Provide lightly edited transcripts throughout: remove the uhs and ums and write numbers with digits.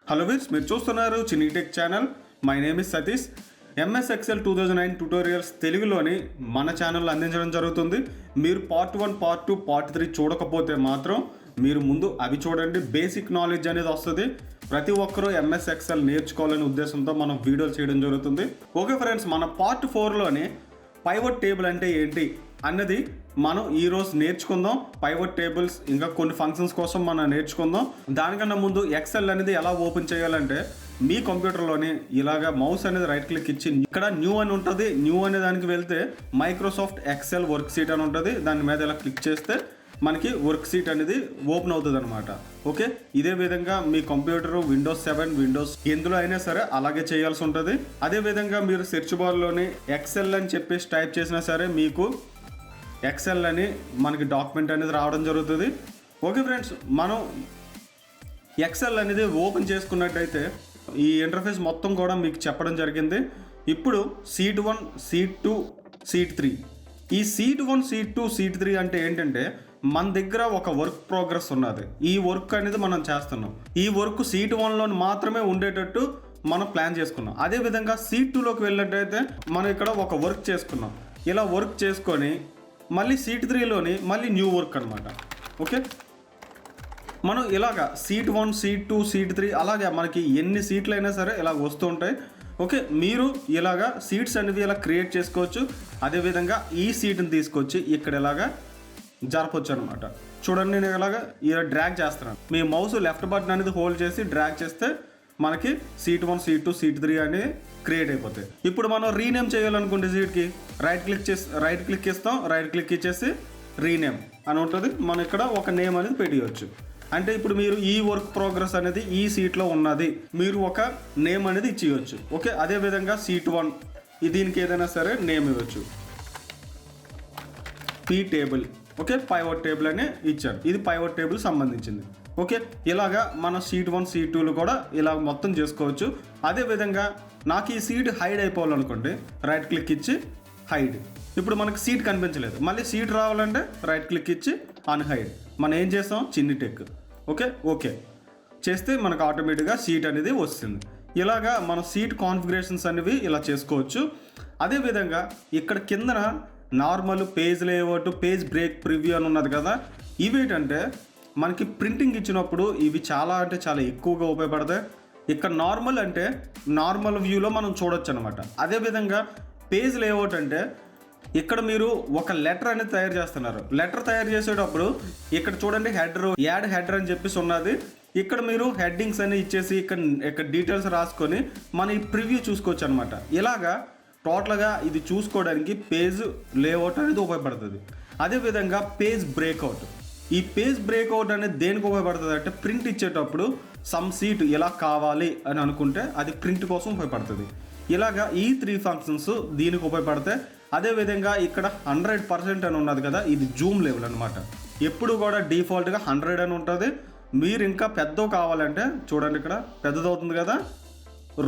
Hello వీర్స్, మీరు చూస్తున్నారు ChinniTech channel. My name is Satish. MS Excel 2009 tutorials తెలుగులోని మన ఛానల్లో అందించడం జరుగుతుంది. మీరు పార్ట్ 1, పార్ట్ 2, పార్ట్ 3 చూడకపోతే మాత్రం మీరు ముందు అవి చూడండి. బేసిక్ నాలెడ్జ్ అనేది వస్తుంది. ప్రతి ఒక్కరూ MS Excel నేర్చుకోవాలనే ఉద్దేశంతో మనం వీడియోలు చేయడం జరుగుతుంది. ఓకే ఫ్రెండ్స్, మన పార్ట్ 4లోని పైవట్ టేబుల్ అంటే ఏంటి అన్నది మనం ఈరోజు నేర్చుకుందాం. పైవట్ టేబుల్స్ ఇంకా కొన్ని ఫంక్షన్స్ కోసం మనం నేర్చుకుందాం. దానికన్నా ముందు ఎక్సెల్ అనేది ఎలా ఓపెన్ చేయాలంటే మీ కంప్యూటర్లోని ఇలాగా మౌస్ అనేది రైట్ క్లిక్ ఇచ్చి ఇక్కడ న్యూ అని ఉంటుంది. న్యూ అనే దానికి వెళ్తే మైక్రోసాఫ్ట్ ఎక్సెల్ వర్క్ షీట్ అని ఉంటుంది. దాని మీద ఇలా క్లిక్ చేస్తే మనకి వర్క్ షీట్ అనేది ఓపెన్ అవుతుంది అనమాట. ఓకే, ఇదే విధంగా మీ కంప్యూటర్ విండోస్ 7, విండోస్ ఎందులో అయినా సరే అలాగే చేయాల్సి ఉంటుంది. అదే విధంగా మీరు సెర్చ్ బార్లోని ఎక్సెల్ అని చెప్పేసి టైప్ చేసినా సరే మీకు ఎక్సెల్ అని మనకి డాక్యుమెంట్ అనేది రావడం జరుగుతుంది. ఓకే ఫ్రెండ్స్, మనం ఎక్సెల్ అనేది ఓపెన్ చేసుకున్నట్టయితే ఈ ఇంటర్ఫేస్ మొత్తం కూడా మీకు చెప్పడం జరిగింది. ఇప్పుడు షీట్ 1, షీట్ 2, షీట్ 3. ఈ షీట్ 1, షీట్ 2, షీట్ 3 అంటే ఏంటంటే మన దగ్గర ఒక వర్క్ ప్రోగ్రెస్ ఉన్నది. ఈ వర్క్ అనేది మనం చేస్తున్నాం. ఈ వర్క్ షీట్ 1లో మాత్రమే ఉండేటట్టు మనం ప్లాన్ చేసుకున్నాం. అదేవిధంగా షీట్ 2లోకి వెళ్ళినట్టయితే మనం ఇక్కడ ఒక వర్క్ చేసుకున్నాం. ఇలా వర్క్ చేసుకొని మళ్ళీ షీట్ 3లోని మళ్ళీ న్యూ వర్క్ అనమాట. ఓకే, మనం ఇలాగా షీట్ 1, షీట్ 2, షీట్ 3 అలాగే మనకి ఎన్ని షీట్లు అయినా సరే ఇలా వస్తూ ఉంటాయి. ఓకే, మీరు ఇలాగా షీట్స్ అనేవి ఇలా క్రియేట్ చేసుకోవచ్చు. అదేవిధంగా ఈ షీట్ని తీసుకొచ్చి ఇక్కడ ఇలాగా జరపచ్చు అనమాట. చూడండి, నేను ఇలాగా ఇలా డ్రాగ్ చేస్తున్నాను. మీ మౌస్ లెఫ్ట్ బటన్ అనేది హోల్డ్ చేసి డ్రాగ్ చేస్తే మనకి షీట్ 1, షీట్ 2, షీట్ 3 అనేది క్రియేట్ అయిపోతాయి. ఇప్పుడు మనం రీనేమ్ చేయాలనుకుంటే షీట్కి రైట్ క్లిక్ ఇస్తాం. రైట్ క్లిక్ ఇచ్చేసి రీనేమ్ అని ఉంటుంది. మనం ఇక్కడ ఒక నేమ్ అనేది పెట్టియచ్చు. అంటే ఇప్పుడు మీరు ఈ వర్క్ ప్రోగ్రెస్ అనేది ఈ షీట్లో ఉన్నది, మీరు ఒక నేమ్ అనేది ఇచ్చేయచ్చు. ఓకే, అదేవిధంగా షీట్ 1 దీనికి ఏదైనా సరే నేమ్ ఇవ్వచ్చు. P table. Okay, pivot table అని ఇచ్చారు. ఇది పైవట్ టేబుల్ సంబంధించింది. ఓకే, ఇలాగా మన షీట్ 1, షీట్ 2లు కూడా ఇలా మొత్తం చేసుకోవచ్చు. అదేవిధంగా నాకు ఈ సీట్ హైడ్ అయిపోవాలనుకోండి, రైట్ క్లిక్ ఇచ్చి హైడ్. ఇప్పుడు మనకి సీట్ కనిపించలేదు, మళ్ళీ సీట్ రావాలంటే రైట్ క్లిక్ ఇచ్చి అన్హైడ్. మనం ఏం చేస్తాం, ChinniTech. ఓకే చేస్తే మనకు ఆటోమేటిక్గా సీట్ అనేది వస్తుంది. ఇలాగా మన సీట్ కాన్ఫిగరేషన్స్ అనేవి ఇలా చేసుకోవచ్చు. అదేవిధంగా ఇక్కడ కిందన normal page layout, page break, preview అని ఉన్నది కదా. ఇవేంటంటే మనకి ప్రింటింగ్ ఇచ్చినప్పుడు ఇవి చాలా అంటే చాలా ఎక్కువగా ఉపయోగపడతాయి. ఇక్కడ నార్మల్ అంటే నార్మల్ వ్యూలో మనం చూడొచ్చు అనమాట. అదేవిధంగా పేజ్ లేఅవుట్ అంటే ఇక్కడ మీరు ఒక లెటర్ అనేది తయారు చేస్తున్నారు. లెటర్ తయారు చేసేటప్పుడు ఇక్కడ చూడండి యాడ్ హెడర్ అని చెప్పేసి ఉన్నది. ఇక్కడ మీరు హెడ్డింగ్స్ అని ఇచ్చేసి ఇక్కడ డీటెయిల్స్ రాసుకొని మన ఈ ప్రివ్యూ చూసుకోవచ్చు అనమాట. ఇలాగా టోటల్గా ఇది చూసుకోవడానికి పేజ్ లేఅవుట్ అనేది ఉపయోగపడుతుంది. అదేవిధంగా పేజ్ బ్రేక్అవుట్. ఈ పేజ్ బ్రేక్అవుట్ అనేది దేనికి ఉపయోగపడుతుంది అంటే ప్రింట్ ఇచ్చేటప్పుడు సమ్ సీట్ ఇలా కావాలి అని అనుకుంటే అది ప్రింట్ కోసం ఉపయోగపడుతుంది. ఇలాగా ఈ 3 ఫంక్షన్స్ దీనికి ఉపయోగపడతాయి. అదేవిధంగా ఇక్కడ 100% అని ఉన్నది కదా, ఇది జూమ్ లెవెల్ అనమాట. ఎప్పుడు కూడా డిఫాల్ట్గా 100 అని ఉంటుంది. మీరు ఇంకా పెద్దవి కావాలంటే చూడండి, ఇక్కడ పెద్దదవుతుంది కదా,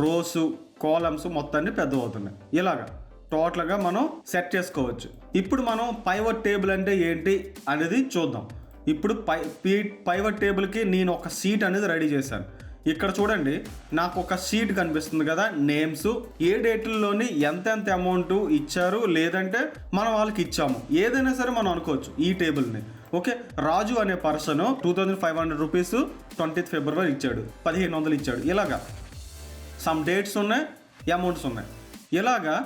రోసు కాలమ్స్ మొత్తాన్ని పెద్దవవుతున్నాయి. ఇలాగా టోటల్గా మనం సెట్ చేసుకోవచ్చు. ఇప్పుడు మనం పైవట్ టేబుల్ అంటే ఏంటి అనేది చూద్దాం. ఇప్పుడు పైవట్ టేబుల్కి నేను ఒక షీట్ అనేది రెడీ చేశాను. ఇక్కడ చూడండి, నాకు ఒక షీట్ కనిపిస్తుంది కదా, నేమ్స్, ఏ డేట్లలోని ఎంత అమౌంట్ ఇచ్చారు లేదంటే మనం వాళ్ళకి ఇచ్చాము, ఏదైనా సరే మనం అనుకోవచ్చు ఈ టేబుల్ని. ఓకే, రాజు అనే పర్సన్ 2500 రూపీస్ 20th ఫిబ్రవరి ఇచ్చాడు, 1500 ఇచ్చాడు. ఇలాగా సమ్ డేట్స్ ఉన్నాయి, అమౌంట్స్ ఉన్నాయి. ఇలాగా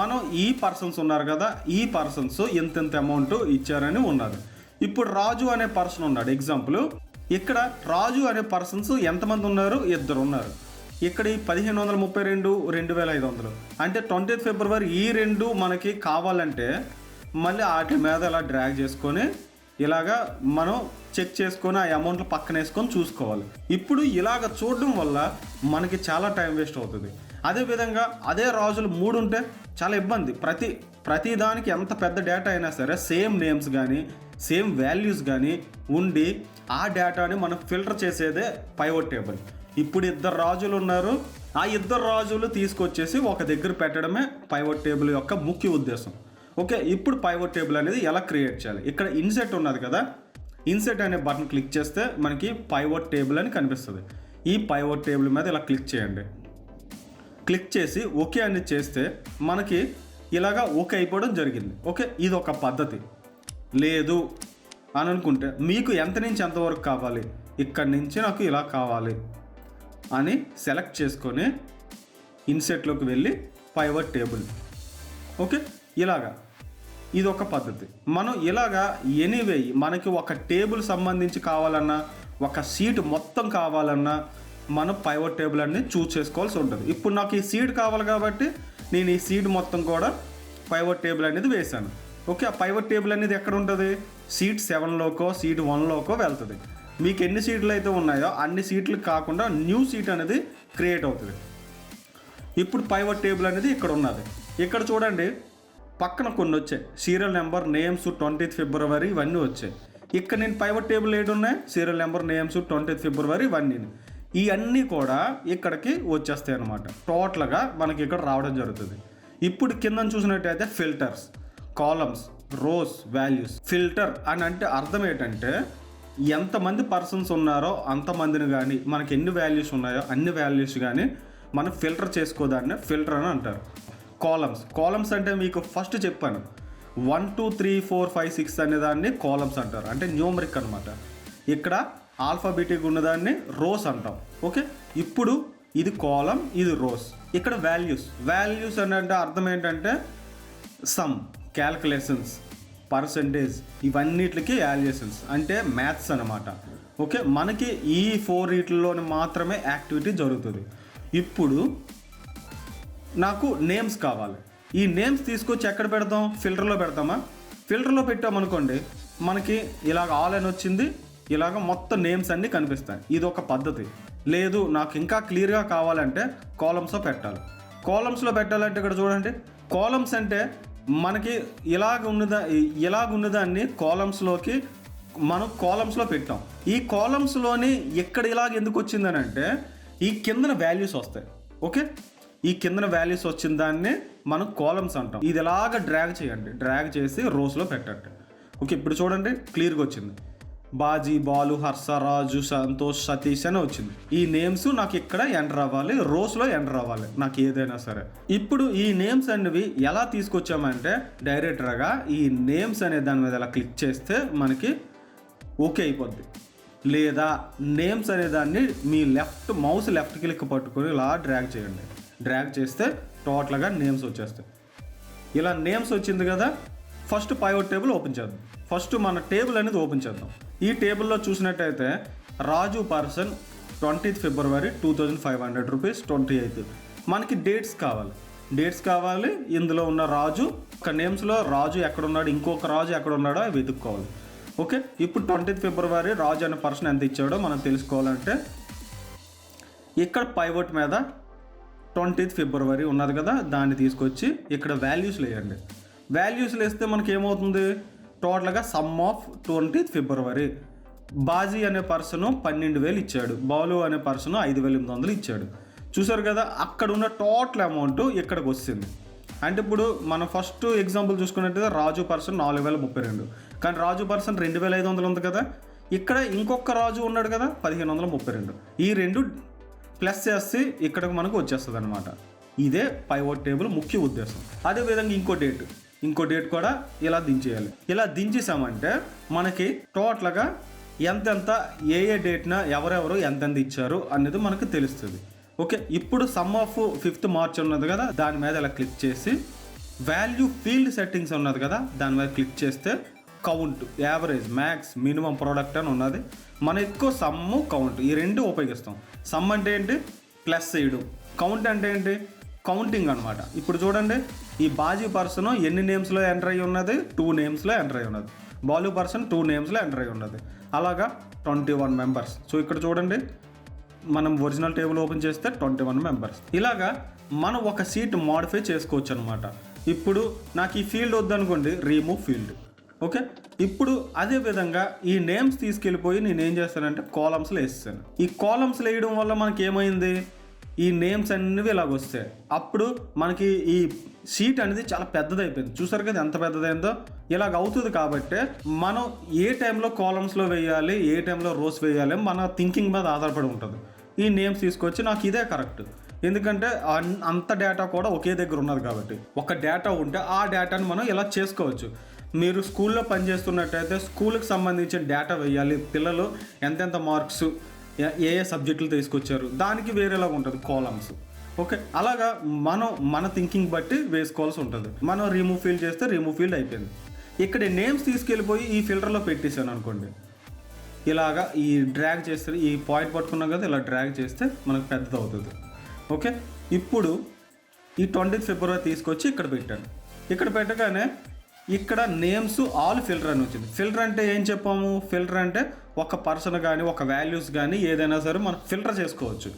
మనం ఈ పర్సన్స్ ఉన్నారు కదా, ఈ పర్సన్స్ ఎంత అమౌంట్ ఇచ్చారని ఉన్నది. ఇప్పుడు రాజు అనే పర్సన్ ఉన్నాడు. ఎగ్జాంపుల్, ఇక్కడ రాజు అనే పర్సన్స్ ఎంతమంది ఉన్నారు, 2 ఉన్నారు. ఇక్కడ ఈ 1532, 2500 అంటే 20th ఫిబ్రవరి ఈ 2 మనకి కావాలంటే మళ్ళీ వాటి మీద ఇలా డ్రాగ్ చేసుకొని ఇలాగా మనం చెక్ చేసుకొని ఆ అమౌంట్లు పక్కన వేసుకొని చూసుకోవాలి. ఇప్పుడు ఇలాగ చూడడం వల్ల మనకి చాలా టైం వేస్ట్ అవుతుంది. అదేవిధంగా అదే రాజులు 3 ఉంటే చాలా ఇబ్బంది. ప్రతి దానికి ఎంత పెద్ద డేటా అయినా సరే సేమ్ నేమ్స్ కానీ సేమ్ వాల్యూస్ కానీ ఉండి ఆ డేటాని మనం ఫిల్టర్ చేసేదే పైవట్ టేబుల్. ఇప్పుడు 2 రాజులు ఉన్నారు, ఆ 2 రాజులు తీసుకొచ్చేసి ఒక దగ్గర పెట్టడమే పైవట్ టేబుల్ యొక్క ముఖ్య ఉద్దేశం. ఓకే, ఇప్పుడు పైవట్ టేబుల్ అనేది ఎలా క్రియేట్ చేయాలి. ఇక్కడ ఇన్సెట్ ఉన్నది కదా, ఇన్సెట్ అనే బటన్ క్లిక్ చేస్తే మనకి పైవట్ టేబుల్ అని కనిపిస్తుంది. ఈ పైవట్ టేబుల్ మీద ఇలా క్లిక్ చేయండి. క్లిక్ చేసి ఓకే అని చేస్తే మనకి ఇలాగా ఓకే అయిపోవడం జరిగింది. ఓకే, ఇది ఒక పద్ధతి. లేదు అని అనుకుంటే మీకు ఎంత నుంచి ఎంతవరకు కావాలి, ఇక్కడి నుంచి నాకు ఇలా కావాలి అని సెలెక్ట్ చేసుకొని ఇన్సెట్లోకి వెళ్ళి పైవట్ టేబుల్. ఓకే, ఇలాగా ఇది ఒక పద్ధతి. మనం ఇలాగా ఎనీవే మనకి ఒక టేబుల్ సంబంధించి కావాలన్నా, ఒక సీట్ మొత్తం కావాలన్నా మనం పైవట్ టేబుల్ అన్ని చూస్ చేసుకోవాల్సి ఉంటుంది. ఇప్పుడు నాకు ఈ సీట్ కావాలి కాబట్టి నేను ఈ సీట్ మొత్తం కూడా పైవట్ టేబుల్ అనేది వేశాను. ఓకే, ఆ పైవట్ టేబుల్ అనేది ఎక్కడ ఉంటుంది, సీట్ 7లోకో సీట్ 1లోకో వెళ్తుంది. మీకు ఎన్ని సీట్లు అయితే ఉన్నాయో అన్ని సీట్లు కాకుండా న్యూ సీట్ అనేది క్రియేట్ అవుతుంది. ఇప్పుడు పైవట్ టేబుల్ అనేది ఇక్కడ ఉన్నది. ఇక్కడ చూడండి పక్కన కొన్ని వచ్చాయి, serial number, names, 20th February ఇవన్నీ వచ్చాయి. ఇక్కడ నేను పైవట్ టేబుల్ ఏడు ఉన్నాయి, serial number, names, 20th February ఇవన్నీ. ఇవన్నీ కూడా ఇక్కడికి వచ్చేస్తాయి అన్నమాట. టోటల్గా మనకి ఇక్కడ రావడం జరుగుతుంది. ఇప్పుడు కింద చూసినట్టయితే filters, columns, rows, values. Filter అని అంటే అర్థం ఏంటంటే ఎంతమంది పర్సన్స్ ఉన్నారో అంతమందిని కానీ, మనకి ఎన్ని వాల్యూస్ ఉన్నాయో అన్ని వాల్యూస్ కానీ మనం ఫిల్టర్ చేసుకోదాన్ని ఫిల్టర్ అని అంటారు. కాలమ్స్ అంటే మీకు ఫస్ట్ చెప్పాను, 1 2 3 4 5 6 అనే దాన్ని కాలమ్స్ అంటారు, అంటే న్యూమరిక్ అనమాట. ఇక్కడ ఆల్ఫాబెటిక్ ఉన్నదాన్ని రోస్ అంటాం. ఓకే, ఇప్పుడు ఇది కాలం, ఇది రోస్. ఇక్కడ వాల్యూస్ అని అంటే అర్థం ఏంటంటే సమ్, క్యాల్కులేషన్స్, పర్సంటేజ్, ఇవన్నిటికి వాల్యుయేషన్స్ అంటే మ్యాథ్స్ అనమాట. ఓకే, మనకి ఈ 4 వీటిల్లోని మాత్రమే యాక్టివిటీ జరుగుతుంది. ఇప్పుడు నాకు నేమ్స్ కావాలి. ఈ నేమ్స్ తీసుకొచ్చి ఎక్కడ పెడతాం, ఫిల్టర్లో పెడతామా? ఫిల్టర్లో పెట్టామనుకోండి మనకి ఇలాగ ఆల్ అని వచ్చింది, ఇలాగ మొత్తం నేమ్స్ అన్నీ కనిపిస్తాయి. ఇది ఒక పద్ధతి. లేదు నాకు ఇంకా క్లియర్గా కావాలంటే కాలమ్స్లో పెట్టాలంటే ఇక్కడ చూడండి, కాలమ్స్ అంటే మనకి ఇలాగ ఉన్నదాన్ని కాలమ్స్లోకి మనం కాలమ్స్లో పెట్టాం. ఈ కాలమ్స్లోని ఎక్కడ ఇలాగ ఎందుకు వచ్చిందని అంటే ఈ కిందన వాల్యూస్ వస్తాయి. ఓకే, ఈ కిందన వాల్యూస్ వచ్చిన దాన్ని మనం కాలమ్స్ అంటాం. ఇది ఎలాగ డ్రాగ్ చేసి రోస్లో పెట్టండి. ఓకే, ఇప్పుడు చూడండి క్లియర్గా వచ్చింది. బాజీ, బాలు, హర్ష, రాజు, సంతోష్, సతీష్ అని వచ్చింది. ఈ నేమ్స్ నాకు ఇక్కడ ఎంటర్ అవ్వాలి, రోస్లో ఎంటర్ అవ్వాలి నాకు ఏదైనా సరే. ఇప్పుడు ఈ నేమ్స్ అనేవి ఎలా తీసుకొచ్చామంటే డైరెక్ట్గా ఈ నేమ్స్ అనే దాని మీద ఇలా క్లిక్ చేస్తే మనకి ఓకే అయిపోద్ది. లేదా నేమ్స్ అనే దాన్ని మీ మౌస్ లెఫ్ట్ క్లిక్ పట్టుకొని ఇలా డ్రాగ్ చేస్తే టోటల్గా నేమ్స్ వచ్చేస్తాయి. ఇలా నేమ్స్ వచ్చింది కదా, ఫస్ట్ పైవట్ టేబుల్ ఓపెన్ చేద్దాం. ఫస్ట్ మన టేబుల్ అనేది ఓపెన్ చేద్దాం. ఈ టేబుల్లో చూసినట్టయితే రాజు పర్సన్ 20th February 2500 rupees 28. మనకి డేట్స్ కావాలి. ఇందులో ఉన్న రాజు ఒక నేమ్స్లో రాజు ఎక్కడున్నాడు, ఇంకొక రాజు ఎక్కడున్నాడో అవి వెతుక్కోవాలి. ఓకే, ఇప్పుడు 20th February రాజు అనే పర్సన్ ఎంత ఇచ్చాడో మనం తెలుసుకోవాలంటే ఇక్కడ పైవట్ మీద 20th February ఉన్నది కదా, దాన్ని తీసుకొచ్చి ఇక్కడ వాల్యూస్లో వేయండి. వాల్యూస్లో వేస్తే మనకి ఏమవుతుంది, టోటల్గా some of 20th February. Bhaji అనే పర్సను 12,000 ఇచ్చాడు, బాలు అనే పర్సను 5,800 ఇచ్చాడు. చూసారు కదా, అక్కడ ఉన్న టోటల్ అమౌంట్ ఇక్కడికి వస్తుంది. అంటే ఇప్పుడు మనం ఫస్ట్ ఎగ్జాంపుల్ చూసుకున్నట్టయితే రాజు పర్సన్ 4,032, కానీ రాజు పర్సన్ 2,500 ఉంది కదా. ఇక్కడ ఇంకొక రాజు ఉన్నాడు కదా 1,532. ఈ రెండు ప్లస్ చేస్తే ఇక్కడికి మనకు వచ్చేస్తుంది అనమాట. ఇదే పైవట్ టేబుల్ ముఖ్య ఉద్దేశం. అదేవిధంగా ఇంకో డేట్ కూడా ఇలా దించేయాలి. ఇలా దించేసామంటే మనకి టోటల్గా ఎంతెంత ఏ డేట్న ఎవరెవరు ఎంతెంత ఇచ్చారు అనేది మనకు తెలుస్తుంది. ఓకే, ఇప్పుడు సమ్ ఆఫ్ 5th March ఉన్నది కదా, దాని మీద ఇలా క్లిక్ చేసి వాల్యూ ఫీల్డ్ సెట్టింగ్స్ ఉన్నది కదా, దాని మీద క్లిక్ చేస్తే count, average, max, minimum product అని ఉన్నది. మనం ఎక్కువ సమ్ము, కౌంట్ ఈ రెండు ఉపయోగిస్తాం. సమ్ అంటే ఏంటి, ప్లస్ చేయడం. కౌంట్ అంటే ఏంటి, కౌంటింగ్ అనమాట. ఇప్పుడు చూడండి, ఈ బాజీ పర్సన్ ఎన్ని నేమ్స్లో ఎంటర్ అయ్యి ఉన్నది, 2 నేమ్స్లో ఎంటర్ అయ్యి ఉన్నది. బాలు పర్సన్ 2 నేమ్స్లో ఎంటర్ అయ్యి ఉన్నది. అలాగా 21 మెంబర్స్. సో ఇక్కడ చూడండి, మనం ఒరిజినల్ టేబుల్ ఓపెన్ చేస్తే 21 మెంబర్స్. ఇలాగా మనం ఒక సీట్ మోడిఫై చేసుకోవచ్చు అనమాట. ఇప్పుడు నాకు ఈ ఫీల్డ్ వద్దనుకోండి, రిమూవ్ ఫీల్డ్. ఓకే, ఇప్పుడు అదే విధంగా ఈ నేమ్స్ తీసుకెళ్ళిపోయి నేను ఏం చేస్తానంటే కాలమ్స్లో వేస్తాను. ఈ కాలమ్స్లో వేయడం వల్ల మనకి ఏమైంది, ఈ నేమ్స్ అన్నీ ఇలాగ వస్తాయి. అప్పుడు మనకి ఈ షీట్ అనేది చాలా పెద్దదైపోయింది. చూసారు కదా ఎంత పెద్దదైందో. ఇలాగ అవుతుంది కాబట్టి మనం ఏ టైంలో కాలమ్స్లో వేయాలి, ఏ టైంలో రోస్ వేయాలి మన థింకింగ్ మీద ఆధారపడి ఉంటుంది. ఈ నేమ్స్ తీసుకొచ్చి నాకు ఇదే కరెక్ట్, ఎందుకంటే అంత డేటా కూడా ఒకే దగ్గర ఉన్నది కాబట్టి. ఒక డేటా ఉంటే ఆ డేటాని మనం ఇలా చేసుకోవచ్చు. మీరు స్కూల్లో పనిచేస్తున్నట్టయితే స్కూల్కి సంబంధించిన డేటా వేయాలి, పిల్లలు ఎంతెంత మార్క్స్ ఏ ఏ సబ్జెక్టులు తీసుకొచ్చారు దానికి వేరేలాగా ఉంటుంది కాలమ్స్. ఓకే, అలాగా మనం మన థింకింగ్ బట్టి వేసుకోవాల్సి ఉంటుంది. మనం రిమూవ్ ఫీల్డ్ చేస్తే రిమూవ్ ఫీల్డ్ అయిపోయింది. ఇక్కడ నేమ్స్ తీసుకెళ్ళిపోయి ఈ ఫిల్టర్లో పెట్టేశాను అనుకోండి, ఇలాగా ఈ డ్రాగ్ చేస్తే ఈ పాయింట్ పట్టుకున్నాం కదా, ఇలా డ్రాగ్ చేస్తే మనకు పెద్దది అవుతుంది. ఓకే, ఇప్పుడు ఈ 20th February తీసుకొచ్చి ఇక్కడ పెట్టాను. ఇక్కడ పెట్టగానే ఇక్కడ నేమ్స్ ఆల్ ఫిల్టర్ అని వచ్చింది. ఫిల్టర్ అంటే ఏం చెప్పాము? ఫిల్టర్ అంటే ఒక పర్సన్ కానీ ఒక వాల్యూస్ కానీ ఏదైనా సరే మనం ఫిల్టర్ చేసుకోవచ్చు.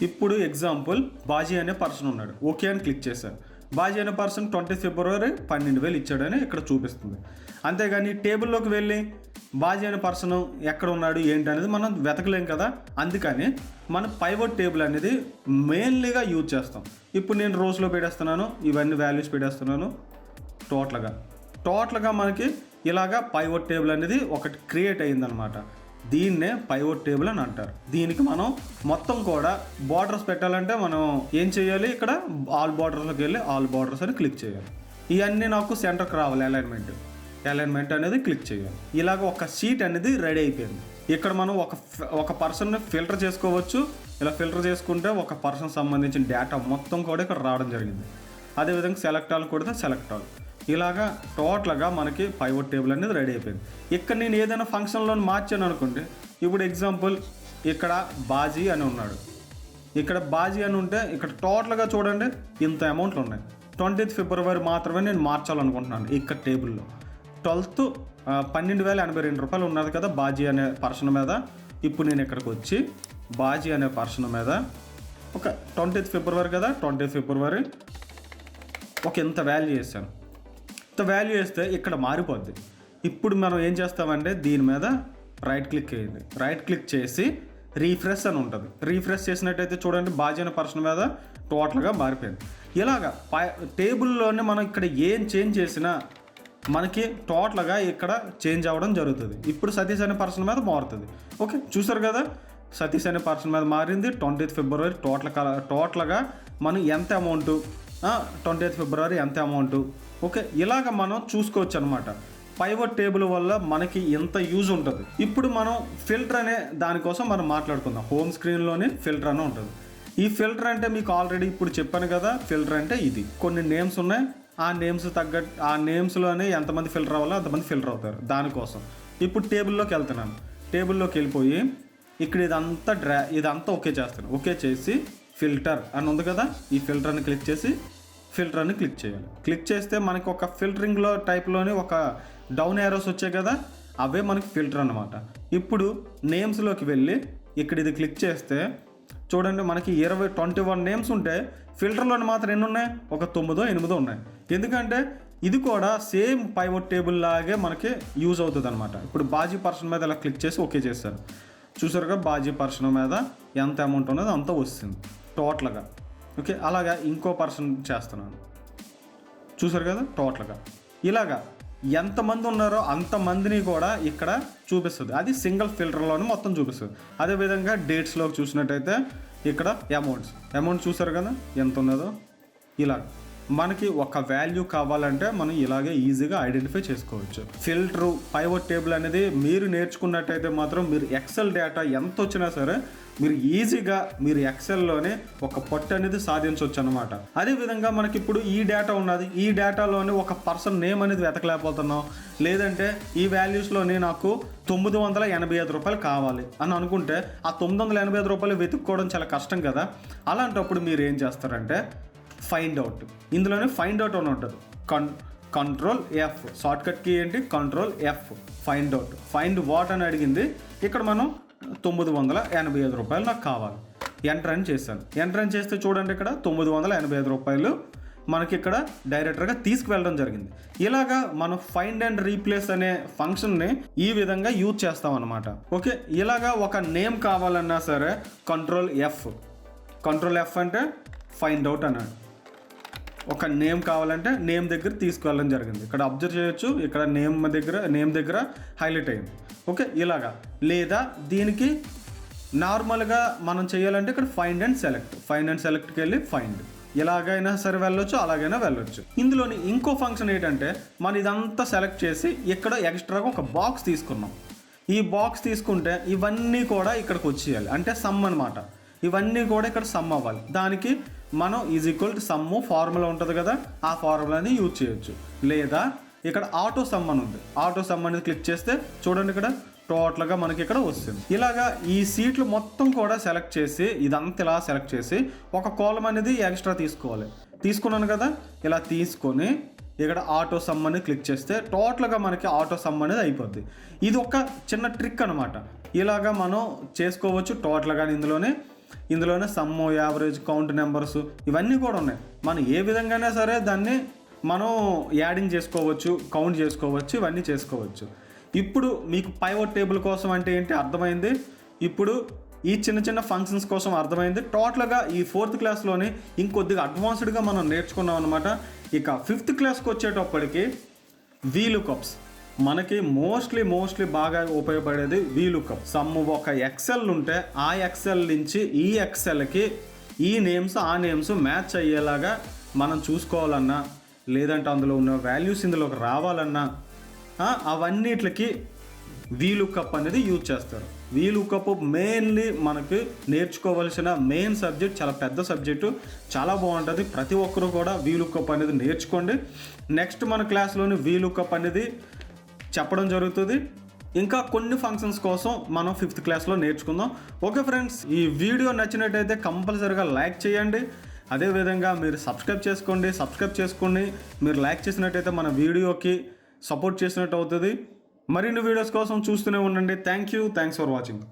ఇప్పుడు ఎగ్జాంపుల్ బాజీ అనే పర్సన్ ఉన్నాడు, ఓకే అని క్లిక్ చేశాను. బాజీ అనే పర్సన్ 20th February 12,000 ఇచ్చాడని ఇక్కడ చూపిస్తుంది. అంతేగాని టేబుల్లోకి వెళ్ళి బాజీ అనే పర్సన్ ఎక్కడ ఉన్నాడు ఏంటి అనేది మనం వెతకలేం కదా. అందుకని మనం పైవట్ టేబుల్ అనేది మెయిన్లీగా యూజ్ చేస్తాం. ఇప్పుడు నేను రోస్లో పెట్టేస్తున్నాను, ఇవన్నీ వాల్యూస్ పెట్టేస్తున్నాను. టోటల్గా మనకి ఇలాగా పైవట్ టేబుల్ అనేది ఒకటి క్రియేట్ అయ్యిందనమాట. దీన్నే పైవట్ టేబుల్ అని అంటారు. దీనికి మనం మొత్తం కూడా బార్డర్స్ పెట్టాలంటే మనం ఏం చేయాలి? ఇక్కడ ఆల్ బార్డర్స్లోకి వెళ్ళి ఆల్ బార్డర్స్ అని క్లిక్ చేయాలి. ఇవన్నీ నాకు సెంటర్కి రావాలి, అలైన్మెంట్ అనేది క్లిక్ చేయాలి. ఇలాగ ఒక షీట్ అనేది రెడీ అయిపోయింది. ఇక్కడ మనం ఒక పర్సన్ని ఫిల్టర్ చేసుకోవచ్చు. ఇలా ఫిల్టర్ చేసుకుంటే ఒక పర్సన్ సంబంధించిన డేటా మొత్తం కూడా ఇక్కడ రావడం జరిగింది. అదేవిధంగా సెలెక్ట్ ఆల్ కొడితే సెలెక్ట్ ఆల్. ఇలాగా టోటల్గా మనకి పైవట్ టేబుల్ అనేది రెడీ అయిపోయింది. ఇక్కడ నేను ఏదైనా ఫంక్షన్లో మార్చాను అనుకోండి, ఇప్పుడు ఎగ్జాంపుల్ ఇక్కడ బాజీ అని ఉన్నాడు, ఇక్కడ బాజీ అని ఉంటే ఇక్కడ టోటల్గా చూడండి ఇంత అమౌంట్లు ఉన్నాయి. 20th February మాత్రమే నేను మార్చాలనుకుంటున్నాను. ఇక్కడ టేబుల్లో 12,082 రూపాయలు ఉన్నది కదా బాజీ అనే పర్సన్ మీద. ఇప్పుడు నేను ఇక్కడికి వచ్చి బాజీ అనే పర్సన్ మీద ఒక 20th February కదా, 20th February ఒక ఇంత వాల్యూ చేశాను. ఇంత వాల్యూ వేస్తే ఇక్కడ మారిపోద్ది. ఇప్పుడు మనం ఏం చేస్తామంటే దీని మీద రైట్ క్లిక్ చేయండి. రైట్ క్లిక్ చేసి రీఫ్రెష్ అని ఉంటుంది. రీఫ్రెష్ చేసినట్టయితే చూడండి బాజీ అనే పర్సన్ మీద టోటల్గా మారిపోయింది. ఇలాగా టేబుల్లోనే మనం ఇక్కడ ఏం చేంజ్ చేసినా మనకి టోటల్గా ఇక్కడ చేంజ్ అవ్వడం జరుగుతుంది. ఇప్పుడు సతీష్ అనే పర్సన్ మీద మారుతుంది. ఓకే, చూసారు కదా, సతీష్ అనే పర్సన్ మీద మారింది. 20th February టోటల్గా మనం ఎంత అమౌంట్, 20th February ఎంత అమౌంట్. ఓకే, ఇలాగ మనం చూసుకోవచ్చు అనమాట. పైవట్ టేబుల్ వల్ల మనకి ఎంత యూజ్ ఉంటుంది. ఇప్పుడు మనం ఫిల్టర్ అనే దానికోసం మనం మాట్లాడుకుందాం. హోమ్ స్క్రీన్లోనే ఫిల్టర్ అని ఉంటుంది. ఈ ఫిల్టర్ అంటే మీకు ఆల్రెడీ ఇప్పుడు చెప్పాను కదా, ఫిల్టర్ అంటే ఇది. కొన్ని నేమ్స్ ఉన్నాయి, ఆ నేమ్స్ తగ్గట్టు ఆ నేమ్స్లోనే ఎంతమంది ఫిల్టర్ అవ్వాలో అంతమంది ఫిల్టర్ అవుతారు. దానికోసం ఇప్పుడు టేబుల్లోకి వెళ్తున్నాను. టేబుల్లోకి వెళ్ళిపోయి ఇక్కడ ఇదంతా ఓకే చేస్తాను. ఓకే చేసి ఫిల్టర్ అని ఉంది కదా, ఈ ఫిల్టర్ని క్లిక్ చేసి ఫిల్టర్ని క్లిక్ చేయాలి. క్లిక్ చేస్తే మనకి ఒక ఫిల్టరింగ్లో టైప్లోని ఒక డౌన్ ఏరోస్ వచ్చాయి కదా, అవే మనకి ఫిల్టర్ అనమాట. ఇప్పుడు నేమ్స్లోకి వెళ్ళి ఇక్కడ ఇది క్లిక్ చేస్తే చూడండి మనకి 21 నేమ్స్ ఉంటే ఫిల్టర్లోని మాత్రం ఎన్ని ఉన్నాయి? ఒక 9-8 ఉన్నాయి. ఎందుకంటే ఇది కూడా సేమ్ పైవట్ టేబుల్ లాగే మనకి యూజ్ అవుతుంది అనమాట. ఇప్పుడు బాజీ పర్సన్ మీద ఇలా క్లిక్ చేసి ఓకే చేశాను. చూసారుగా బాజీ పర్సన్ మీద ఎంత అమౌంట్ ఉన్నదో అంతా వస్తుంది టోటల్గా. ఓకే, అలాగా ఇంకో పర్సన్ చేస్తున్నాను. చూసారు కదా టోటల్గా ఇలాగా ఎంతమంది ఉన్నారో అంతమందిని కూడా ఇక్కడ చూపిస్తుంది. అది సింగిల్ ఫిల్టర్లోనే మొత్తం చూపిస్తుంది. అదేవిధంగా డేట్స్లోకి చూసినట్టయితే ఇక్కడ అమౌంట్ చూసారు కదా ఎంత ఉన్నదో. ఇలాగ మనకి ఒక వాల్యూ కావాలంటే మనం ఇలాగే ఈజీగా ఐడెంటిఫై చేసుకోవచ్చు. ఫిల్టరు పైవట్ టేబుల్ అనేది మీరు నేర్చుకున్నట్టయితే మాత్రం మీరు ఎక్సెల్ డేటా ఎంత వచ్చినా సరే మీరు ఈజీగా మీరు ఎక్సెల్లోనే ఒక పొట్టు అనేది సాధించవచ్చు అనమాట. అదేవిధంగా మనకి ఇప్పుడు ఈ డేటా ఉన్నది, ఈ డేటాలోనే ఒక పర్సన్ నేమ్ అనేది వెతకలేకపోతున్నాం, లేదంటే ఈ వాల్యూస్లోనే నాకు 985 రూపాయలు కావాలి అని అనుకుంటే ఆ 985 రూపాయలు వెతుక్కోవడం చాలా కష్టం కదా. అలాంటప్పుడు మీరు ఏం చేస్తారంటే ఫైండ్ అవుట్, ఇందులోనే ఫైండ్ అవుట్ అని ఉంటుంది. Ctrl+F షార్ట్కట్ కీ ఏంటి? Ctrl+F find out. Find what అని అడిగింది. ఇక్కడ మనం 985 రూపాయలు నాకు కావాలి. ఎంటర్ అని చేశాను. ఎంటర్ అని చేస్తే చూడండి ఇక్కడ 985 రూపాయలు మనకి ఇక్కడ డైరెక్టర్గా తీసుకువెళ్ళడం జరిగింది. ఇలాగా మనం ఫైండ్ అండ్ రీప్లేస్ అనే ఫంక్షన్ని ఈ విధంగా యూజ్ చేస్తాం అనమాట. ఓకే, ఇలాగా ఒక నేమ్ కావాలన్నా సరే Ctrl+F అంటే ఫైండ్ అవుట్ అన్నాడు. ఒక నేమ్ కావాలంటే నేమ్ దగ్గర తీసుకువెళ్ళడం జరిగింది. ఇక్కడ అబ్జర్వ్ చేయొచ్చు, ఇక్కడ నేమ్ దగ్గర హైలైట్ అయింది. ఓకే, ఇలాగా. లేదా దీనికి నార్మల్గా మనం చేయాలంటే ఇక్కడ ఫైండ్ అండ్ సెలెక్ట్కి వెళ్ళి ఫైండ్, ఇలాగైనా సరే వెళ్ళొచ్చు, అలాగైనా వెళ్ళొచ్చు. ఇందులోని ఇంకో ఫంక్షన్ ఏంటంటే మనం ఇదంతా సెలెక్ట్ చేసి ఇక్కడ ఎక్స్ట్రాగా ఒక బాక్స్ తీసుకున్నాం. ఈ బాక్స్ తీసుకుంటే ఇవన్నీ కూడా ఇక్కడికి వచ్చేయాలి, అంటే సమ్ అనమాట. ఇవన్నీ కూడా ఇక్కడ సమ్ అవ్వాలి. దానికి మనం is equal to some formula ఉంటుంది కదా, ఆ ఫార్ములాని యూజ్ చేయొచ్చు. లేదా ఇక్కడ ఆటో సమ్ అని ఉంది, ఆటో సమ్ అనేది క్లిక్ చేస్తే చూడండి ఇక్కడ టోటల్గా మనకి ఇక్కడ వస్తుంది. ఇలాగా ఈ సీట్లు మొత్తం కూడా సెలెక్ట్ చేసి ఇదంతా ఇలా సెలెక్ట్ చేసి ఒక కాలమ్ అనేది ఎక్స్ట్రా తీసుకోవాలి. తీసుకున్నాను కదా, ఇలా తీసుకొని ఇక్కడ ఆటో సమ్ అనేది క్లిక్ చేస్తే టోటల్గా మనకి ఆటో సమ్ అనేది అయిపోద్ది. ఇది ఒక చిన్న ట్రిక్ అనమాట. ఇలాగా మనం చేసుకోవచ్చు టోటల్గా. ఇందులోనే సమ్, యావరేజ్, కౌంట్ నెంబర్స్ ఇవన్నీ కూడా ఉన్నాయి. మనం ఏ విధంగానే సరే దాన్ని మనం యాడింగ్ చేసుకోవచ్చు, కౌంట్ చేసుకోవచ్చు, ఇవన్నీ చేసుకోవచ్చు. ఇప్పుడు మీకు పైవట్ టేబుల్ కోసం అంటే ఏంటి అర్థమైంది. ఇప్పుడు ఈ చిన్న చిన్న ఫంక్షన్స్ కోసం అర్థమైంది. టోటల్గా ఈ 4th క్లాస్లోని ఇంకొద్దిగా అడ్వాన్స్డ్గా మనం నేర్చుకున్నాం అనమాట. ఇక 5th క్లాస్కి వచ్చేటప్పటికి వీలుకప్స్ మనకి మోస్ట్లీ బాగా ఉపయోగపడేది వీలుకప్. సమ్ ఒక ఎక్సెల్ ఉంటే ఆ ఎక్సెల్ నుంచి ఈ ఎక్సెల్కి ఈ నేమ్స్ ఆ నేమ్స్ మ్యాచ్ అయ్యేలాగా మనం చూసుకోవాలన్నా, లేదంటే అందులో ఉన్న వాల్యూస్ ఇందులోకి రావాలన్నా అవన్నిటికి వీలుకప్ అనేది యూజ్ చేస్తారు. వీలుకప్ మెయిన్లీ మనకి నేర్చుకోవాల్సిన మెయిన్ సబ్జెక్ట్, చాలా పెద్ద సబ్జెక్టు, చాలా బాగుంటుంది. ప్రతి ఒక్కరూ కూడా వీలుకప్ అనేది నేర్చుకోండి. నెక్స్ట్ మన క్లాస్లోని వీలుకప్ అనేది చెప్పడం జరుగుతుంది. ఇంకా కొన్ని ఫంక్షన్స్ కోసం మనం 5th క్లాస్లో నేర్చుకుందాం. ఓకే ఫ్రెండ్స్, ఈ వీడియో నచ్చినట్టయితే కంపల్సరీగా లైక్ చేయండి. అదేవిధంగా మీరు సబ్స్క్రైబ్ చేసుకొని మీరు లైక్ చేసినట్టయితే మన వీడియోకి సపోర్ట్ చేసినట్టు అవుతుంది. మరిన్ని వీడియోస్ కోసం చూస్తూనే ఉండండి. Thanks for watching.